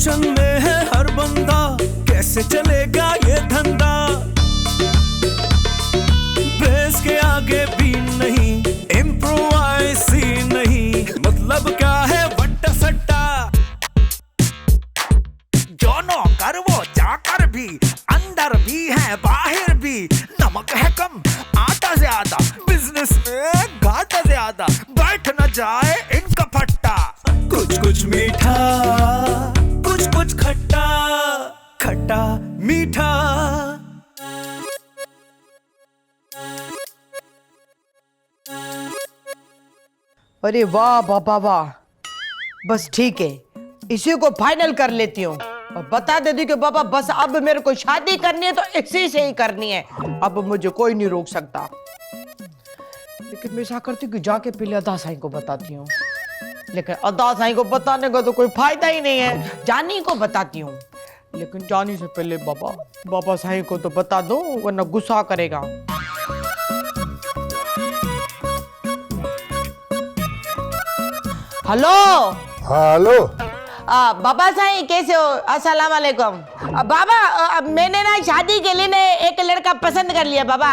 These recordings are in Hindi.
टेंशन में है हर बंदा, कैसे चलेगा ये धंधा। बेस के आगे भी नहीं, इम्प्रोवाइज ही नहीं, मतलब क्या है वट्टा सट्टा। जो नौकर वो चाकर भी, अंदर भी है बाहर भी, नमक है कम आटा ज्यादा, बिजनेस में घाटा ज्यादा, बैठ न जाए इनका फट्टा। कुछ कुछ मीठा, कुछ कुछ खट्टा, खट्टा मीठा। अरे वाह बाबा वाह, बस ठीक है, इसी को फाइनल कर लेती हूँ और बता देती कि बाबा बस अब मेरे को शादी करनी है तो इसी से ही करनी है, अब मुझे कोई नहीं रोक सकता। लेकिन मैं ऐसा करती हूँ कि जाके पहले अदा साईं को बताती हूँ, लेकिन अदा साईं को बताने का तो कोई फायदा ही नहीं है, जानी को बताती हूँ। लेकिन जाने से पहले बाबा साईं को तो बता दो वरना गुस्सा करेगा। Hello hello. बाबा साईं कैसे हो? अस्सलाम वालेकुम। बाबा मैंने ना शादी के लिए एक लड़का पसंद कर लिया बाबा।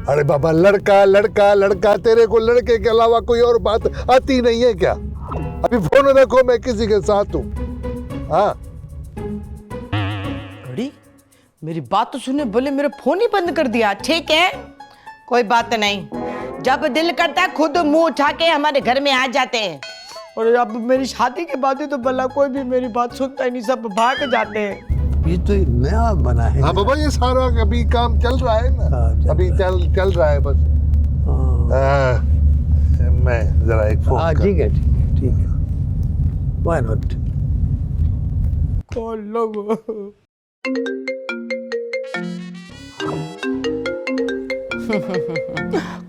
अरे बाबा, लड़का लड़का लड़का, तेरे को लड़के के अलावा कोई और बात आती नहीं है क्या? अभी फोन रखो, मैं किसी के साथ हूँ। हाँ बड़ी मेरी बात तो सुने, बोले मेरा फोन ही बंद कर दिया। ठीक है कोई बात नहीं, जब दिल करता है खुद मुंह उठा के हमारे घर में आ जाते हैं। और अब मेरी शादी के बाद ही तो भला कोई भी मेरी बात सुनता ही नहीं, सब भाग जाते हैं। ये तो नया बना है। हाँ बाबा, ये सारा अभी काम चल रहा है ना, अभी चल रहा है बस। मैं जरा एक फोन ठीक है ठीक है, व्हाई नॉट। कौन लोग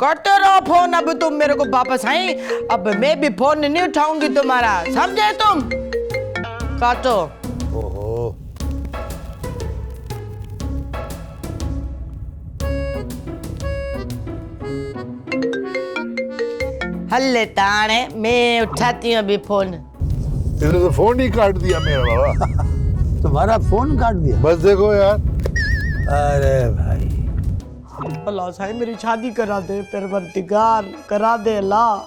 करते रहो फोन, अब तुम मेरे को वापस आई, अब मैं भी फोन नहीं उठाऊंगी तुम्हारा, समझे तुम? काटो। ओहो, हल्ले ताने मैं उठाती हूँ अभी फोन। इसने तो फोन ही काट दिया मेरा बाबा। तुम्हारा फोन काट दिया? बस देखो यार। अरे भाई, अल्लाह साईं मेरी शादी करा दे, परवरदिगार करा दे, अल्लाह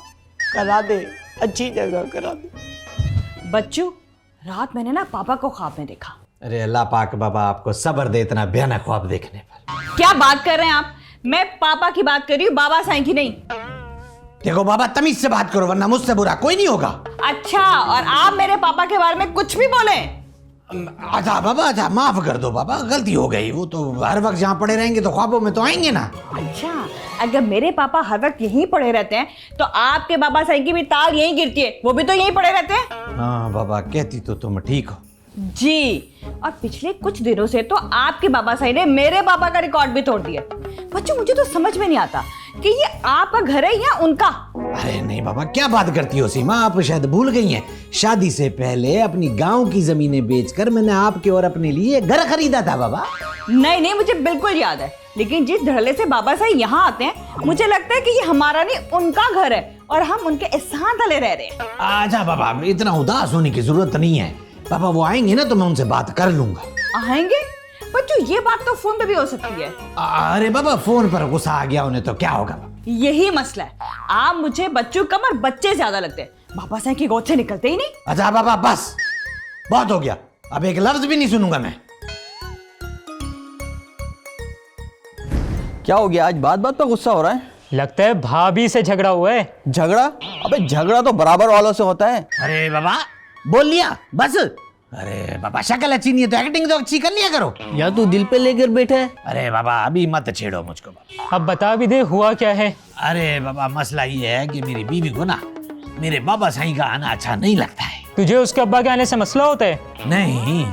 करा दे, अच्छी जगह करा दे। बच्चू, रात मैंने ना पापा को ख्वाब में देखा। अरे अल्लाह पाक बाबा आपको सब्र दे इतना भयानक ख्वाब देखने पर। क्या बात कर रहे हैं आप? मैं पापा की बात कर रही हूँ, बाबा साईं की नहीं। देखो बाबा, तमीज से बात करो वरना मुझसे बुरा कोई नहीं होगा। अच्छा, और आप मेरे पापा के बारे में कुछ भी बोले? अच्छा बाबा, अच्छा माफ कर दो बाबा, गलती हो गई। वो तो हर वक्त जहाँ पड़े रहेंगे तो ख्वाबों में तो आएंगे ना। अच्छा, अगर मेरे पापा हर वक्त यहीं पड़े रहते हैं तो आपके बाबा साईं की भी ताल यहीं गिरती है, वो भी तो यहीं पड़े रहते हैं। हाँ बाबा, कहती तो तुम ठीक हो जी। और पिछले कुछ दिनों से तो आपके बाबा साईं ने मेरे पापा का रिकॉर्ड भी तोड़ दिया। बच्चों, मुझे तो समझ में नहीं आता कि ये आपका घर है या उनका। अरे नहीं बाबा, क्या बात करती हो सीमा, आप शायद भूल गई हैं। शादी से पहले अपनी गांव की जमीनें बेचकर मैंने आपके और अपने लिए घर खरीदा था बाबा। नहीं, मुझे बिल्कुल याद है, लेकिन जिस धड़ल्ले से बाबा साईं यहाँ आते हैं मुझे लगता है कि ये हमारा नहीं उनका घर है और हम उनके एहसान तले रह रहे हैं। अच्छा बाबा, इतना उदास होने की जरूरत नहीं है। पापा वो आएंगे ना तो मैं उनसे बात कर लूंगा। आएंगे? बच्चों, ये बात तो फोन पे भी हो सकती है। अरे बाबा, फोन पर गुस्सा आ गया उन्हें तो क्या होगा? यही मसला है, आप मुझे बच्चों कम और बच्चे ज्यादा लगते हैं, बाबा साईं की गोद से निकलते ही नहीं। अच्छा बाबा, बस बहुत हो गया, अब एक लफ्ज भी नहीं सुनूंगा मैं। क्या हो गया आज? बात बात पर गुस्सा हो रहा है? लगता है भाभी से झगड़ा हुआ है। झगड़ा? अबे झगड़ा तो बराबर वालों से होता है। अरे बाबा, बोल लिया बस। अरे बाबा, शक्ल अच्छी नहीं है तो एक्टिंग तो अच्छी कर लिया करो। या तू दिल पे लेकर बैठा है? अरे बाबा, अभी मत छेड़ो मुझको बाबा। अब बता भी दे हुआ क्या है। अरे बाबा, मसला ये है कि मेरी बीवी को ना मेरे बाबा साईं का आना अच्छा नहीं लगता है। तुझे उसके अब्बा के आने से मसला होता है? नहीं,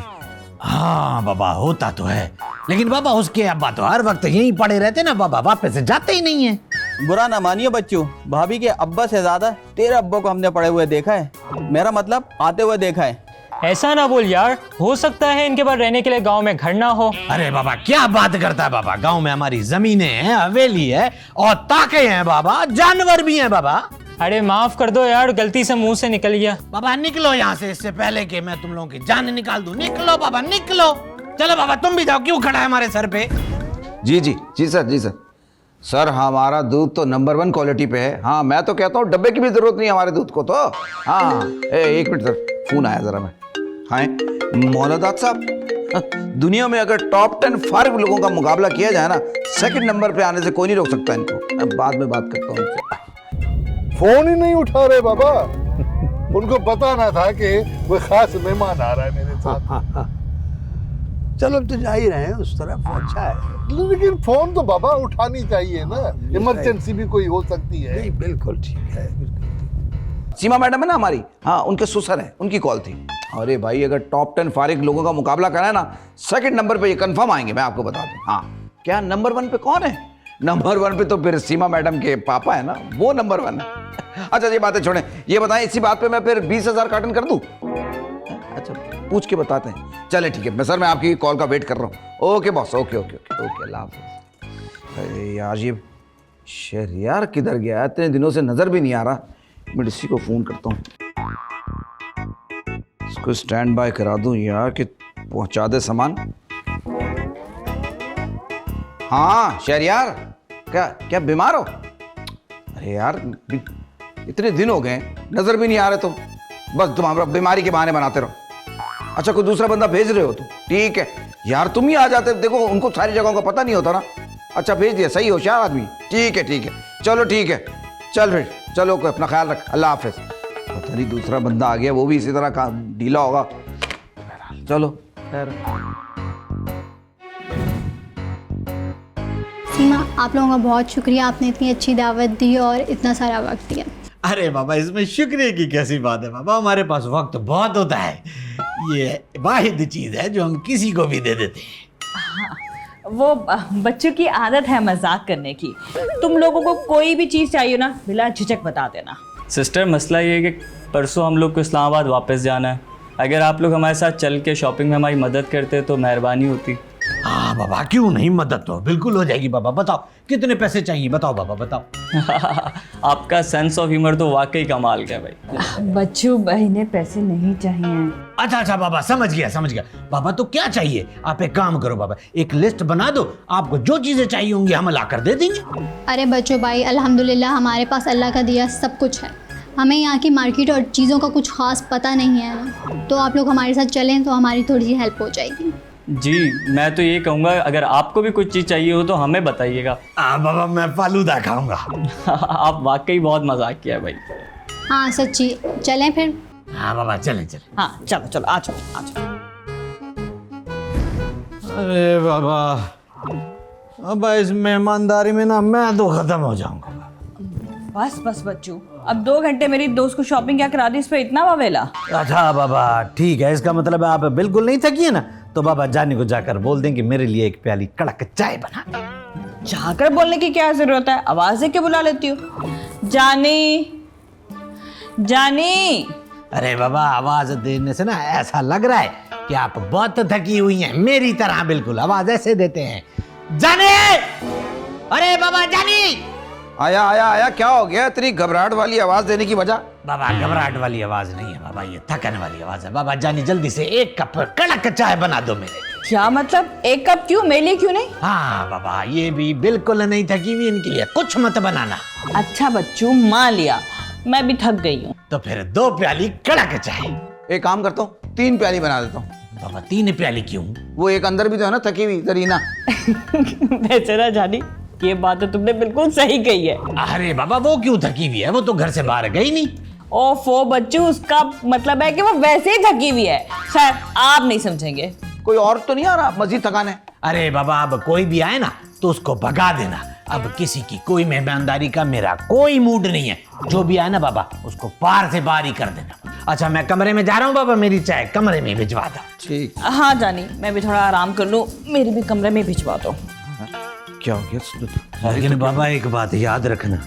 हाँ बाबा होता तो है, लेकिन बाबा उसके अब्बा तो हर वक्त यहीं पड़े रहते ना बाबा, वापस से जाते ही नहीं है। बुरा ना मानिए बच्चों, भाभी के अब्बा से ज्यादा तेरे अब्बा को हमने पड़े हुए देखा है, मेरा मतलब आते हुए देखा है। ऐसा ना बोल यार, हो सकता है इनके पास रहने के लिए गांव में घर ना हो। अरे बाबा, क्या बात करता है बाबा, गांव में हमारी जमीनें हैं, हवेली है और ताके हैं बाबा, जानवर भी हैं बाबा। अरे माफ कर दो यार, गलती से मुंह से निकल गया। बाबा निकलो यहाँ से, इससे पहले कि मैं तुम लोगों की जान निकाल दूं। निकलो बाबा निकलो। चलो बाबा तुम भी जाओ, क्यों खड़ा है हमारे सर पे? जी जी जी सर, जी सर। सर हमारा दूध तो नंबर 1 क्वालिटी पे है। हाँ मैं तो कहता हूँ डब्बे की भी जरूरत नहीं हमारे दूध को तो। हाँ एक मिनट सर, फोन आया जरा। मैं हाँ मौलादाद साहब, दुनिया में अगर टॉप 10 फारिग लोगों का मुकाबला किया जाए ना, सेकंड नंबर पे आने से कोई नहीं रोक सकता इनको। बाद में बात करता हूँ उनसे। फोन ही नहीं उठा रहे बाबा। उनको पता ना था कि कोई खास मेहमान आ रहा है मेरे साथ। चलो अब तो जा ही रहे हैं उस तरफ, अच्छा है। लेकिन फोन तो बाबा उठानी चाहिए ना, इमरजेंसी भी कोई हो सकती है। नहीं बिल्कुल ठीक है, बिल्कुल। सीमा मैडम है ना हमारी, हाँ उनके ससुर हैं, उनकी कॉल थी। अरे भाई अगर टॉप 10 फारिग लोगों का मुकाबला कराए ना, सेकंड नंबर पे ये कंफर्म आएंगे, मैं आपको बता दूं। हाँ क्या नंबर 1 पे कौन है? नंबर 1 पे तो फिर सीमा मैडम के पापा है ना, वो नंबर 1 है। अच्छा ये बातें छोड़ें, ये बताएं इसी बात पे मैं फिर 20,000 कार्टन कर दूं? अच्छा पूछ के बताते हैं। चले ठीक है, मैं आपकी कॉल का वेट कर रहा हूँ। Okay boss, okay okay okay okay, अल्लाह हाफिज़। अरे यार ये शहरियार किधर गया? इतने दिनों से नज़र भी नहीं आ रहा। मैं इसी को फ़ोन करता हूँ, इसको स्टैंड बाय करा दूँ यार कि पहुँचा दे सामान। हाँ शहरियार, क्या बीमार हो? अरे यार इतने दिन हो गए, नज़र भी नहीं आ रहे तुम। बस तुम हमारा बीमारी के बहाने बनाते रहो। अच्छा कोई दूसरा बंदा भेज रहे हो तुम? ठीक है यार, तुम ही आ जाते, देखो उनको सारी जगहों का पता नहीं होता ना। अच्छा भेज दिया, सही होशियार आदमी। ठीक है चलो ठीक है, चल फिर चलो, कोई अपना ख्याल रख, अल्लाह हाफिज़। पता नहीं दूसरा बंदा आ गया, वो भी इसी तरह का ढीला होगा। चलो खैर। सीमा, आप लोगों का बहुत शुक्रिया, आपने इतनी अच्छी दावत दी और इतना सारा वक्त दिया। अरे बाबा इसमें शुक्रिया की कैसी बात है बाबा, हमारे पास वक्त बहुत होता है। ये वाहिद चीज़ है जो हम किसी को भी दे देते हैं। वो बच्चों की आदत है मजाक करने की। तुम लोगों को कोई भी चीज़ चाहिए ना, बिला झिझक बता देना। सिस्टर मसला ये है कि परसों हम लोग को इस्लामाबाद वापस जाना है। अगर आप लोग हमारे साथ चल के शॉपिंग में हमारी मदद करते तो मेहरबानी होती। हाँ बाबा क्यों नहीं, मदद तो बिल्कुल हो जाएगी। बाबा बताओ कितने पैसे चाहिए, बताओ बाबा बताओ। आपका सेंस ऑफ ह्यूमर तो वाकई कमाल का है भाई। बच्चों भाई ने पैसे नहीं चाहिए। अच्छा बाबा समझ गया। बाबा तो क्या चाहिए? आप एक काम करो बाबा, एक लिस्ट बना दो, आपको जो चीजें चाहिए होंगी हम ला कर दे देंगे। अरे बच्चों भाई, अल्हम्दुलिल्लाह हमारे पास अल्लाह का दिया सब कुछ है। हमें यहाँ की मार्केट और चीज़ों का कुछ खास पता नहीं है ना, तो आप लोग हमारे साथ चलें तो हमारी थोड़ी सी हेल्प हो जाएगी। जी मैं तो ये कहूँगा अगर आपको भी कुछ चीज़ चाहिए हो तो हमें बताइएगा। हाँ बाबा मैं फालूदा खाऊंगा। आप वाकई बहुत मजाक किया भाई। हाँ सच्ची, चलें फिर। हाँ बाबा चलें। हाँ चलो आ जाओ। अरे बाबा अब इस मेहमानदारी में ना मैं तो खत्म हो जाऊंगा। बस बच्चों, अब 2 घंटे मेरी दोस्त को शॉपिंग क्या करा दी, इस पे इतना वावेला। अच्छा बाबा ठीक है, इसका मतलब आप बिल्कुल नहीं थकी है ना, तो बाबा जानी को जाकर बोल दें कि मेरे लिए एक प्याली कड़क चाय बना दे। जाकर बोलने की क्या जरूरत है, आवाज दे के बुला लेती हो। जानी। अरे बाबा आवाज देने से ना ऐसा लग रहा है कि आप बहुत थकी हुई हैं, मेरी तरह बिल्कुल आवाज ऐसे देते हैं, जाने। अरे बाबा जानी। आया क्या हो गया? इतनी घबराहट वाली आवाज देने की वजह? बाबा घबराहट वाली आवाज नहीं है बाबा, ये थकन वाली आवाज है। बाबा जानी जल्दी से 1 कप कड़क चाय बना दो मेरे। क्या मतलब 1 कप क्यों, मेरे लिए क्यों नहीं? हाँ बाबा ये भी बिल्कुल नहीं थकी हुई, इनके लिए कुछ मत बनाना। अच्छा बच्चों मान लिया, मैं भी थक गई हूँ। तो फिर 2 प्याली कड़क चाय। एक काम करता हूँ 3 प्याली बना देता हूँ। बाबा 3 प्याली क्यों? वो एक अंदर भी तो है ना थकी हुई करीना। बेचारा जानी, ये बात तो तुमने बिल्कुल सही कही है। अरे बाबा वो क्यों थकी हुई है, वो तो घर से बाहर गई नहीं। ओफो बच्चों, उसका मतलब है कि वो वैसे ही थकी हुई है। खैर आप नहीं समझेंगे। कोई और तो नहीं आ रहा मजीद थकाने? अरे बाबा अब कोई भी आए ना तो उसको भगा देना। अब किसी की कोई मेहमानदारी का मेरा कोई मूड नहीं है, जो भी आए ना बाबा उसको पार से बाहर ही कर देना। अच्छा मैं कमरे में जा रहा हूँ बाबा, मेरी चाय कमरे में भिजवा दो। ठीक। हाँ जानी, मैं भी थोड़ा आराम कर लूँ, मेरी भी कमरे में भिजवा दो। क्या हो गया? लेकिन बाबा एक बात याद रखना,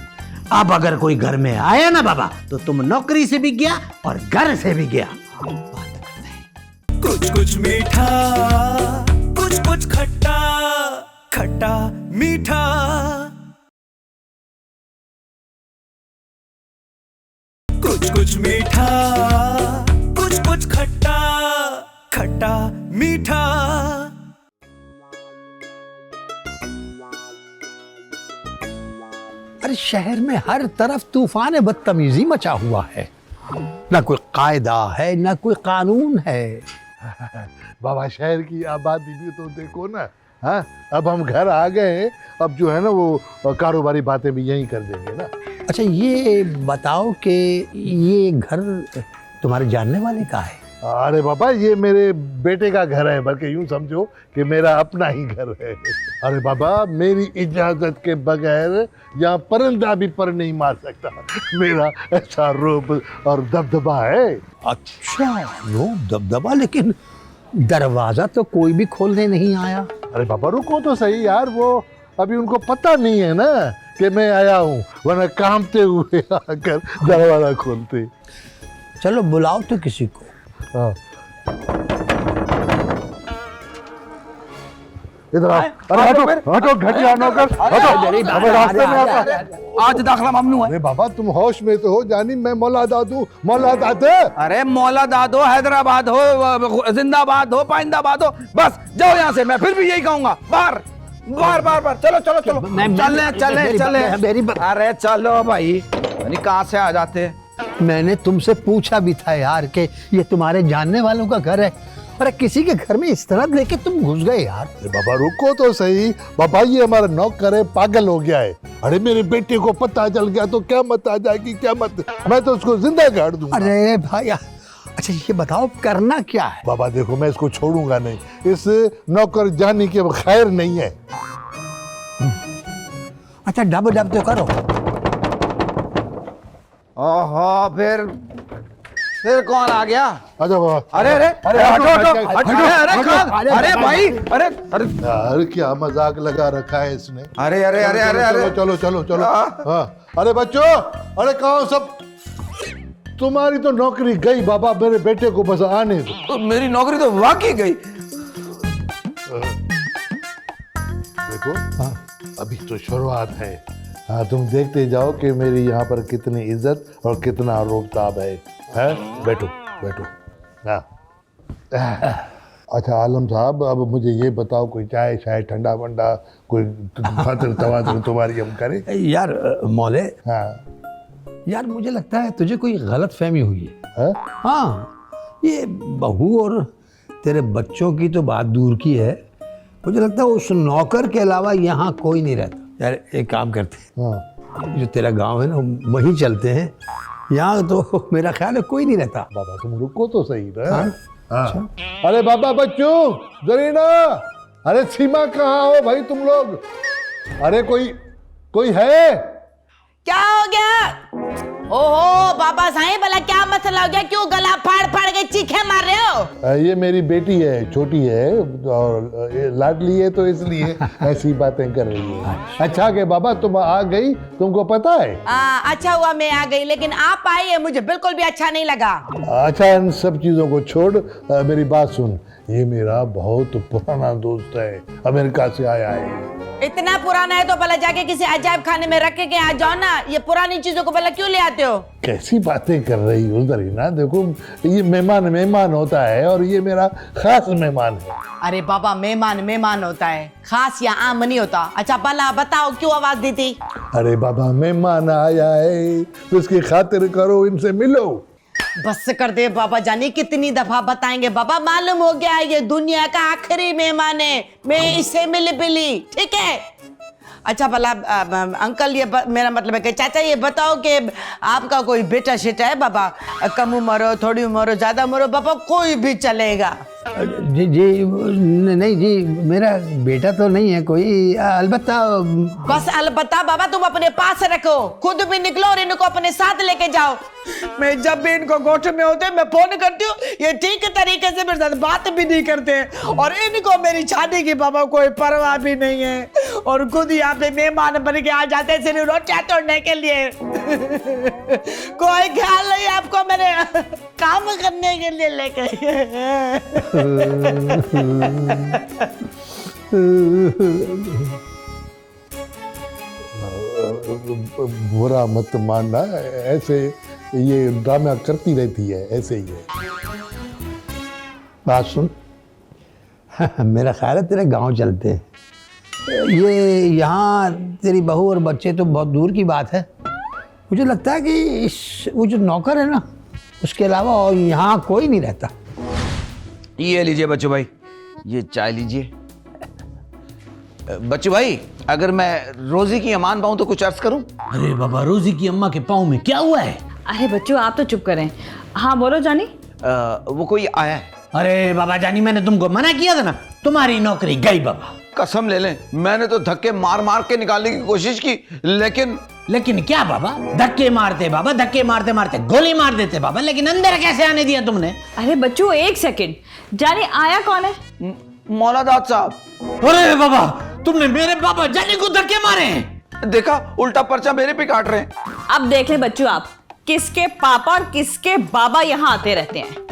अब अगर कोई घर में आया ना बाबा तो तुम नौकरी से भी गया और घर से भी गया। कुछ मीठा, कुछ खट्टा मीठा। कुछ मीठा कुछ खट्टा खट्टा मीठा। अरे शहर में हर तरफ तूफान बदतमीजी मचा हुआ है, ना कोई कायदा है ना कोई कानून है। बाबा शहर की आबादी भी तो देखो ना। हाँ, अब हम घर आ गए हैं, अब जो है ना वो कारोबारी बातें भी यहीं कर देंगे ना। अच्छा ये बताओ कि ये घर तुम्हारे जानने वाले का है? अरे बाबा ये मेरे बेटे का घर है, बल्कि यूं समझो कि मेरा अपना ही घर है। अरे बाबा मेरी इजाजत के बगैर यहाँ परिंदा भी पर नहीं मार सकता। मेरा ऐसा रूप और दबदबा है। अच्छा रूप दबदबा, लेकिन दरवाजा तो कोई भी खोलने नहीं आया। अरे बाबा रुको तो सही यार, वो अभी उनको पता नहीं है ना कि मैं आया हूँ, वरना कांपते हुए आकर दरवाजा खोलते। चलो बुलाओ तो किसी को। हाँ। इधर आओ। अरे हटो हटो घटिया नौकर, हटो। अबे रास्ते में आता। आज दाखला ममनू है। अरे बाबा तुम होश में तो हो, जानी मैं मौला दादू मौला दादे। अरे मौला दादो, हैदराबाद हो, जिंदाबाद हो, पाइंदाबाद हो, बस जाओ यहाँ से। मैं फिर भी यही कहूंगा, बाहर बाहर बाहर बाहर। चलो चलो चलो चले। अरे चलो भाई, कहाँ से आ जाते। मैंने तुमसे पूछा भी था यार कि ये तुम्हारे जानने वालों का घर है, अरे किसी के घर में इस तरह लेके तुम घुस गए यार। अरे बाबा रुको तो सही, बाबा ये हमारा नौकर है, पागल हो गया है। अरे मेरे बेटे को पता चल गया तो क्या मत आ जाएगी, क्या मत, मैं तो उसको जिंदा गाड़ दूंगा। अरे भाई अच्छा ये बताओ करना क्या है? बाबा देखो मैं इसको छोड़ूंगा नहीं, इस नौकर जानी के खैर नहीं है। अच्छा डब डब तो करो। ओहो फिर कौन आ गया? अच्छा बाबा। अरे अरे अरे हटो हटो। अरे भाई अरे अरे यार क्या मजाक लगा रखा है इसने। अरे अरे अरे अरे अरे चलो चलो चलो। हाँ अरे बच्चों, अरे कहाँ सब, तुम्हारी तो नौकरी गई बाबा, मेरे बेटे को बस आने दो। तो मेरी नौकरी तो वाकई गई। देखो अभी तो शुरुआत है। हाँ तुम देखते जाओ कि मेरी यहाँ पर कितनी इज्जत और कितना रोकताब है। बैठो बैठो। हाँ अच्छा आलम साहब, अब मुझे ये बताओ कोई चाय शाय ठंडा वंडा कोई खातिर तवातिर तुम्हारी हम करें? यार मौले, हाँ यार मुझे लगता है तुझे कोई गलत फहमी हुई है। हाँ ये बहू और तेरे बच्चों की तो बात दूर की है, मुझे लगता है उस नौकर के अलावा यहाँ कोई नहीं रहता। यार एक काम करते हैं, जो तेरा गांव है ना वहीं चलते हैं, यहाँ तो मेरा ख्याल है कोई नहीं रहता। बाबा तुम रुको तो सही ना। हाँ। अरे बाबा बच्चों जरीना, अरे सीमा कहाँ हो भाई तुम लोग? अरे कोई है? क्या हो गया? ओहो बाबा साईं, भला क्या मसला हो गया? क्यों गला फाड़ फाड़ के चीखे मार रहे हो? ये मेरी बेटी है, छोटी है और ये लाडली है तो इसलिए ऐसी बातें कर रही है। अच्छा के बाबा तुम आ गई, तुमको पता है? अच्छा हुआ मैं आ गई, लेकिन आप आई है मुझे बिल्कुल भी अच्छा नहीं लगा। अच्छा इन सब चीजों को छोड़, मेरी बात सुन, ये मेरा बहुत पुराना दोस्त है, अमेरिका से आया है। इतना पुराना है तो भला जाके किसी अजायब खाने में रख के आ जाओ ना, ये पुरानी चीजों को भला क्यों ले आते हो? कैसी बातें कर रही हो जरीना, देखो ये मेहमान होता है और ये मेरा खास मेहमान है। अरे बाबा मेहमान होता है, खास या आम नहीं होता। अच्छा भला बताओ क्यों आवाज दी थी? अरे बाबा मेहमान आया है तो उसकी खातिर करो, इनसे मिलो। बस कर दे बाबा जानी, कितनी दफा बताएंगे बाबा, मालूम हो गया ये दुनिया का आखिरी मेहमान है, मैं इससे मिली बिली, ठीक है? अच्छा भला अंकल ये मेरा मतलब है कि चाचा ये बताओ कि आपका कोई बेटा शेटा है बाबा? कम उम्र हो, थोड़ी उम्र हो, ज्यादा उम्र हो बाबा, कोई भी चलेगा। जी नहीं जी, मेरा बेटा तो नहीं है कोई, अलबत्ता। बस अलबत्ता बाबा तुम अपने पास रखो, खुद भी निकलो और इनको अपने साथ लेके जाओ। मैं जब भी इनको गोठ में होते मैं फोन करती हूँ, ये ठीक तरीके से मेरे साथ बात भी नहीं करते, और इनको मेरी शादी की बाबा कोई परवाह भी नहीं है, और खुद यहाँ पे मेहमान बन के आ जाते सिर्फ रोटियां तोड़ने के लिए। कोई ख्याल नहीं आपको मेरे काम करने के लिए लेके। बुरा मत मानना, ऐसे ये ड्रामा करती रहती है, ऐसे ही है। बात सुन, मेरा ख्याल है तेरे गांव चलते हैं। ये यहाँ तेरी बहू और बच्चे तो बहुत दूर की बात है। मुझे लगता है कि वो जो नौकर है ना, उसके अलावा और यहाँ कोई नहीं रहता। ये लीजिए बच्चू भाई, ये चाय लीजिए। बच्चू भाई, अगर मैं रोजी की अमान पाऊं तो कुछ अर्ज करूं? अरे बाबा, रोजी की अम्मा के पाँव में क्या हुआ है? अरे बच्चों आप तो चुप करें। हाँ बोलो जानी। वो कोई आया है। अरे बाबा जानी, मैंने तुमको मना किया था ना, तुम्हारी नौकरी गई बाबा। कसम ले लें, मैंने तो धक्के मार मार के निकालने की कोशिश की, लेकिन क्या बाबा? धक्के मारते बाबा, धक्के मारते मारते गोली मार देते बाबा, लेकिन अंदर कैसे आने दिया तुमने? अरे बच्चों एक सेकंड, जानी आया कौन है? मौलादाद साहब। अरे बाबा, तुमने मेरे बाबा जानी को धक्के मारे हैं? देखा, उल्टा पर्चा मेरे पे काट रहे हैं। अब देख ले बच्चों आप, किसके पापा और किसके बाबा यहाँ आते रहते हैं।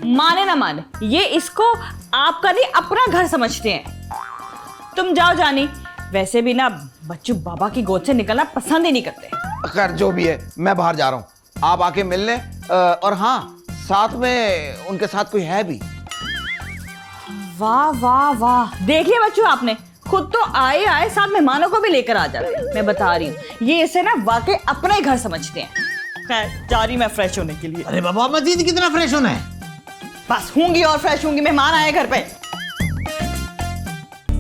माने ना माने, ये इसको आपका नहीं अपना घर समझते हैं। तुम जाओ जानी, वैसे भी ना बच्चू बाबा की गोद से निकलना पसंद ही नहीं करते। खैर जो भी है, मैं बाहर जा रहा हूँ, आप आके मिलने। और हाँ, साथ में उनके साथ कोई है भी। वाह वाह वाह, देख लिया बच्चों आपने, खुद तो आए आए साथ मेहमानों को भी लेकर आ जाते हैं। मैं बता रही हूँ, ये इसे ना वाकई अपना ही घर समझते हैं। खैर जा रही मैं फ्रेश होने के लिए। अरे बाबा, मजीद कितना फ्रेश होना है? बस होंगी और फ्रेश होंगी, मेहमान आए घर पे।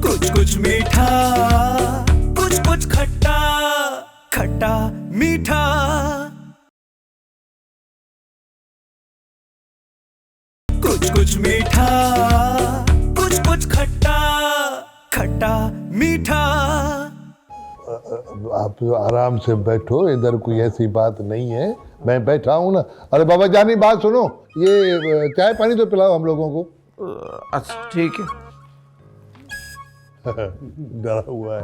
कुछ कुछ मीठा, कुछ कुछ खट्टा, खट्टा मीठा। कुछ कुछ मीठा, कुछ कुछ खट्टा, खट्टा मीठा। आप आराम से बैठो, इधर कोई ऐसी बात नहीं है, मैं बैठा हूँ ना। अरे बाबा जानी, बात सुनो, ये चाय पानी तो पिलाओ हम लोगों को। अच्छा ठीक है। डरा हुआ है,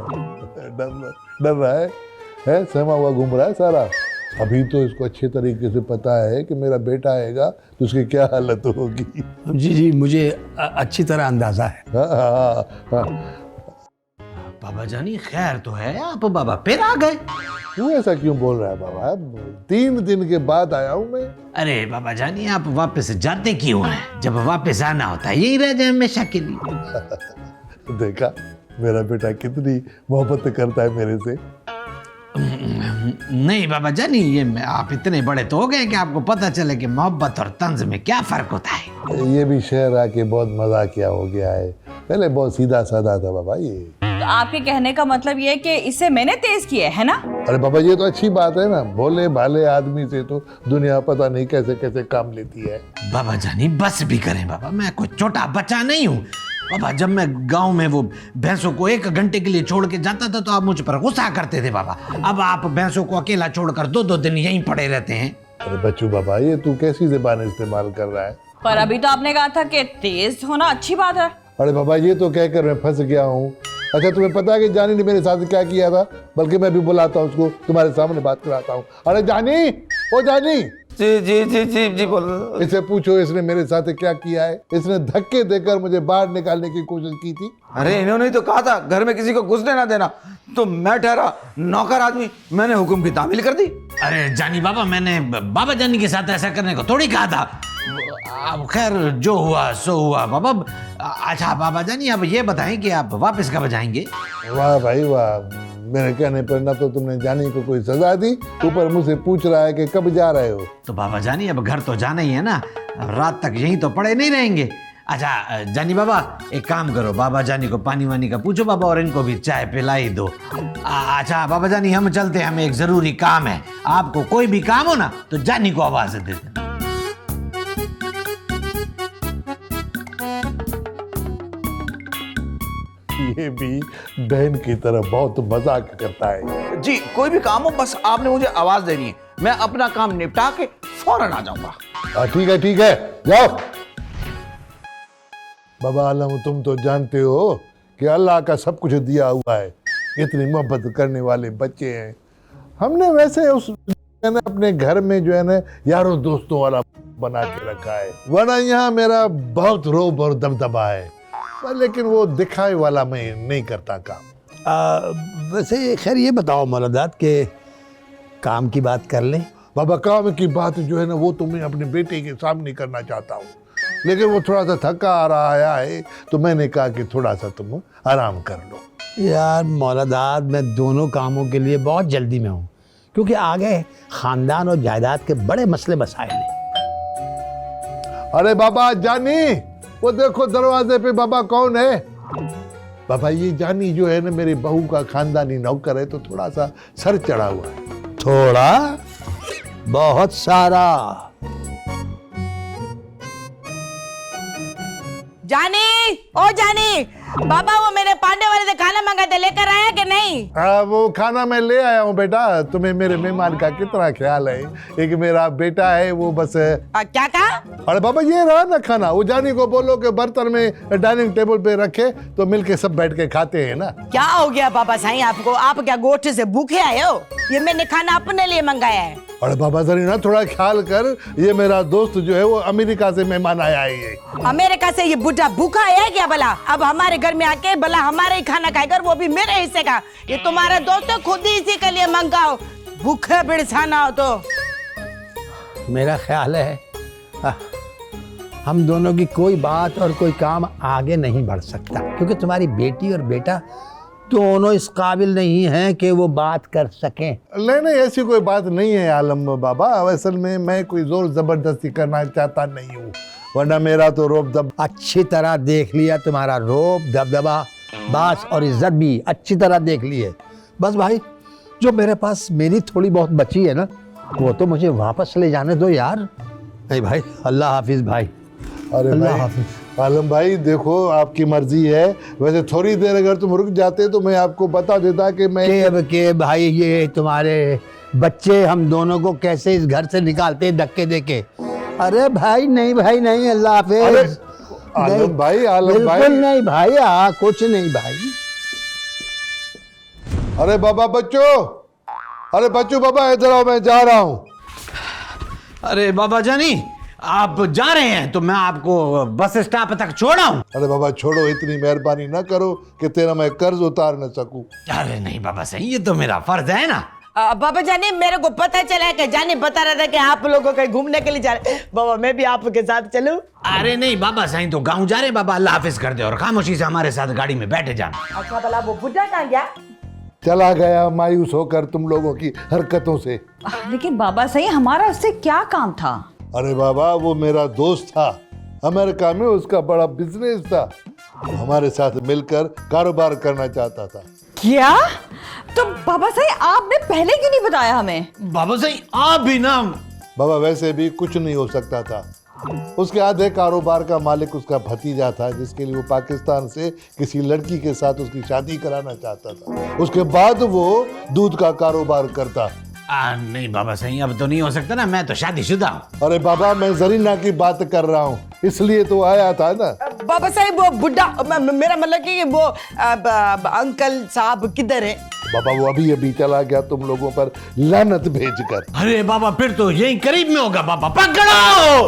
डर रहा है, सहमा हुआ घूम रहा है सारा। अभी तो इसको अच्छे तरीके से पता है कि मेरा बेटा आएगा तो उसकी क्या हालत होगी। जी जी, मुझे अच्छी तरह अंदाजा है। हाँ। बाबा जानी खैर तो है, आप बाबा फिर आ गए? क्यों ऐसा क्यों बोल रहा है बाबा? 3 दिन के बाद आया हूँ मैं। अरे बाबा जानी, आप वापस जाते क्यों हैं? जब वापस आना होता है यही रह जाए हमेशा के लिए। देखा मेरा बेटा कितनी मोहब्बत करता है मेरे से। नहीं बाबा जानी, ये आप इतने बड़े तो हो गए कि आपको पता चले कि मोहब्बत और तंज में क्या फर्क होता है। ये भी शहर आके बहुत मजाकिया हो गया है, पहले बहुत सीधा साधा था बाबा ये। तो आपके कहने का मतलब ये है कि इसे मैंने तेज किया है ना? अरे बाबा, ये तो अच्छी बात है ना, भोले भाले आदमी से तो दुनिया पता नहीं कैसे कैसे काम लेती है। बाबा जानी बस भी करें बाबा, मैं कोई छोटा बच्चा नहीं हूँ बाबा। जब मैं गांव में वो भैंसों को 1 घंटे के लिए छोड़ के जाता था तो आप मुझ पर गुस्सा करते थे बाबा। अब आप भैंसों को अकेला छोड़कर 2-2 दिन यहीं पड़े रहते हैं। अरे बच्चू बाबा, ये तू कैसी ज़बान इस्तेमाल कर रहा है? पर अभी तो आपने कहा था कि तेज होना अच्छी बात है। अरे बाबा, ये तो कहकर मैं फंस गया हूँ। अच्छा, तुम्हें पता है कि जानी ने मेरे साथ क्या किया था? बल्कि मैं भी बुलाता हूँ उसको, तुम्हारे सामने बात कराता हूँ। अरे जानी, ओ जानी। जी जी जी जी जी बोलो। इसे पूछो इसने मेरे साथ क्या किया है। इसने धक्के देकर मुझे बाहर निकालने की कोशिश की थी। अरे इन्होंने तो कहा था घर में किसी को घुसने ना देना, तो मैं ठहरा नौकर आदमी, मैंने हुक्म की तामील कर दी। अरे जानी बाबा, मैंने बाबा जानी के साथ ऐसा करने को थोड़ी कहा था। अब खैर जो हुआ सो हुआ बाबा। अच्छा बाबा जानी, अब ये बताएं कि आप वापस कब जाएंगे? वाह भाई वाह, मेरे कहने पर ना तो तुमने जानी को कोई सजा दी, ऊपर मुझसे पूछ रहा है कि कब जा रहे हो। तो बाबा जानी अब घर तो जाना ही है ना, रात तक यहीं तो पड़े नहीं रहेंगे। अच्छा जानी बाबा, एक काम करो, बाबा जानी को पानी वानी का पूछो बाबा, और इनको भी चाय पिलाई दो। अच्छा बाबा जानी, हम चलते हैं, हमें एक जरूरी काम है। आपको कोई भी काम हो ना तो जानी को आवाज दे देना। ये भी बहन की तरह बहुत मजाक करता है। जी कोई भी काम हो, बस आपने मुझे आवाज देनी है, मैं अपना काम निपटा के फौरन आ जाऊंगा। ठीक है, जाओ। बाबा आलम, तुम तो जानते हो कि अल्लाह का सब कुछ दिया हुआ है, इतनी मोहब्बत करने वाले बच्चे हैं। हमने वैसे उस अपने घर में जो है ना यारों दोस्तों वाला बना के रखा है, वरना यहाँ मेरा बहुत रोब और दबदबा है, लेकिन वो दिखाए वाला मैं नहीं करता काम। वैसे खैर ये बताओ मौलादाद के काम की बात कर लें। बाबा काम की बात जो है ना वो तो मैं अपने बेटे के सामने करना चाहता हूँ, लेकिन वो थोड़ा सा थका आ रहा है तो मैंने कहा कि थोड़ा सा तुम आराम कर लो। यार मौलादाद, मैं दोनों कामों के लिए बहुत जल्दी में हूँ, क्योंकि आगे खानदान और जायदाद के बड़े मसले मसाइल हैं। अरे बाबा जानी, वो देखो दरवाजे पे बाबा कौन है। बाबा ये जानी जो है ना मेरी बहू का खानदानी नौकर है, तो थोड़ा सा सर चढ़ा हुआ है। थोड़ा बहुत सारा। जानी, ओ जानी, बाबा वो मेरे पांडे वाले से खाना मंगा थे, लेकर आया कि नहीं? वो खाना मैं ले आया हूँ बेटा। तुम्हें मेरे मेहमान का कितना ख्याल है। एक मेरा बेटा है वो बस क्या कहा? अरे बाबा ये रहा ना खाना, वो जानी को बोलो कि बर्तन में डाइनिंग टेबल पे रखे तो मिलके सब बैठ के खाते हैं ना। क्या हो गया बाबा साईं आपको? आप क्या गोश्त से भूखे आए हो? ये मैंने खाना अपने लिए मंगाया है। अरे बाबा जरीना थोड़ा ख्याल कर, ये मेरा दोस्त जो है वो अमेरिका से मेहमान आया है। ये अमेरिका से ये बुढ़ा भूखा है क्या भला? अब हमारे घर में आके भला हमारे ही खाना खाएगा, वो भी मेरे हिस्से का। ये तुम्हारा दोस्त है, खुद ही इसी के लिए मंगाओ, भूखे बिरसाना हो तो। मेरा ख्याल है हम दोनों की कोई बात और कोई काम आगे नहीं बढ़ सकता, क्योंकि तुम्हारी बेटी और बेटा दोनों इस काबिल नहीं हैं कि वो बात कर सकें। नहीं ऐसी कोई बात नहीं है आलम बाबा। असल में मैं कोई जोर जबरदस्ती करना चाहता नहीं हूँ, वरना मेरा तो रोब दब अच्छी तरह देख लिया, तुम्हारा रोब दबदबा बास और इज्जत भी अच्छी तरह देख ली है। बस भाई जो मेरे पास मेरी थोड़ी बहुत बची है ना, वो तो मुझे वापस ले जाने दो यार। नहीं भाई, अल्लाह हाफिज भाई। अरे अल्लाह भाई हाफिज। आलम भाई देखो आपकी मर्जी है, वैसे थोड़ी देर अगर तुम रुक जाते तो मैं आपको बता देता कि मैं के भाई ये तुम्हारे बच्चे हम दोनों को कैसे इस घर से निकालते धक्के देके। अरे भाई नहीं भाई नहीं, अल्लाह हाफिज। आलम भाई बिल्कुल नहीं भाई, कुछ नहीं भाई। अरे बाबा बच्चों, अरे बच्चों बाबा इधर आओ, मैं जा रहा हूँ। अरे बाबा जानी आप जा रहे हैं तो मैं आपको बस स्टॉप तक छोड़ाऊं। अरे बाबा छोड़ो, इतनी मेहरबानी ना करो कि तेरा मैं कर्ज उतार न सकूं। अरे नहीं बाबा सही, ये तो मेरा फर्ज है ना। बाबा जानी मेरे को पता चला है कि जानी बता रहा था कि आप लोगों कहीं घूमने के लिए जा रहे। बाबा मैं भी आपके साथ चलूं? अरे नहीं बाबा साईं तो गांव जा रहे हैं बाबा, अल्लाह हाफिज कर दे और खामोशी से हमारे साथ गाड़ी में बैठे जाना। अच्छा भला वो बुढ़ा कहाँ गया? चला गया मायूस होकर तुम लोगों की हरकतों से। लेकिन बाबा सही हमारा उससे क्या काम था? अरे बाबा वो मेरा दोस्त था, अमेरिका में उसका बड़ा बिजनेस था, हमारे साथ मिलकर कारोबार करना चाहता था। क्या? तो बाबा सही आपने पहले क्यों नहीं बताया हमें? बाबा सही आप भी ना। बाबा वैसे भी कुछ नहीं हो सकता था, उसके आधे कारोबार का मालिक उसका भतीजा था, जिसके लिए वो पाकिस्तान से किसी लड़की के साथ उसकी शादी कराना चाहता था। उसके बाद वो दूध का कारोबार करता। नहीं बाबा सही अब तो नहीं हो सकता ना, मैं तो शादीशुदा हूँ। अरे बाबा मैं जरीना की बात कर रहा हूँ, इसलिए तो आया था ना। बाबा साहब वो बुढ़ा, मेरा मतलब कि वो अंकल साहब किधर है? बाबा वो अभी अभी चला गया तुम लोगों पर लानत भेजकर। अरे बाबा फिर तो यही करीब में होगा बाबा, पकड़ो।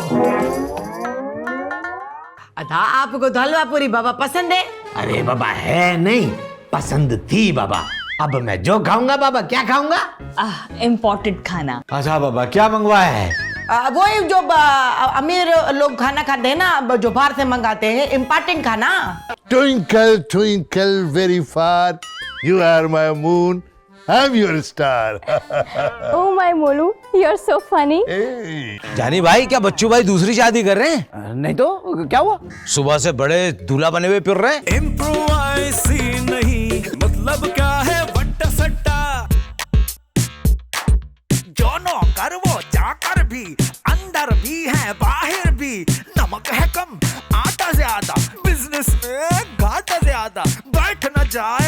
अच्छा आपको तो हलवा पूरी बाबा पसंद है? अरे बाबा है नहीं, पसंद थी बाबा। अब मैं जो खाऊंगा बाबा, क्या खाऊंगा? इम्पोर्टेड खाना। अच्छा बाबा क्या मंगवाया है? वो जो अमीर लोग खाना खाते हैं ना, जो बाहर से मंगाते हैं, इम्पोर्टेंट खाना। Twinkle twinkle very far, you are my moon, I'm your star. Oh my Molu, you're so funny. जानी भाई क्या बच्चू भाई दूसरी शादी कर रहे हैं? नहीं तो क्या हुआ? सुबह से बड़े दूल्हा बने हुए फिर रहे हैं। इम्प्रोवाइज नहीं मतलब क्या है वट्टा सट्टा, जो नौकर वो चाकर भी, अंदर भी है बाहर भी, नमक है कम आटा ज्यादा, बिजनेस में घाटा ज्यादा, बैठ न जाए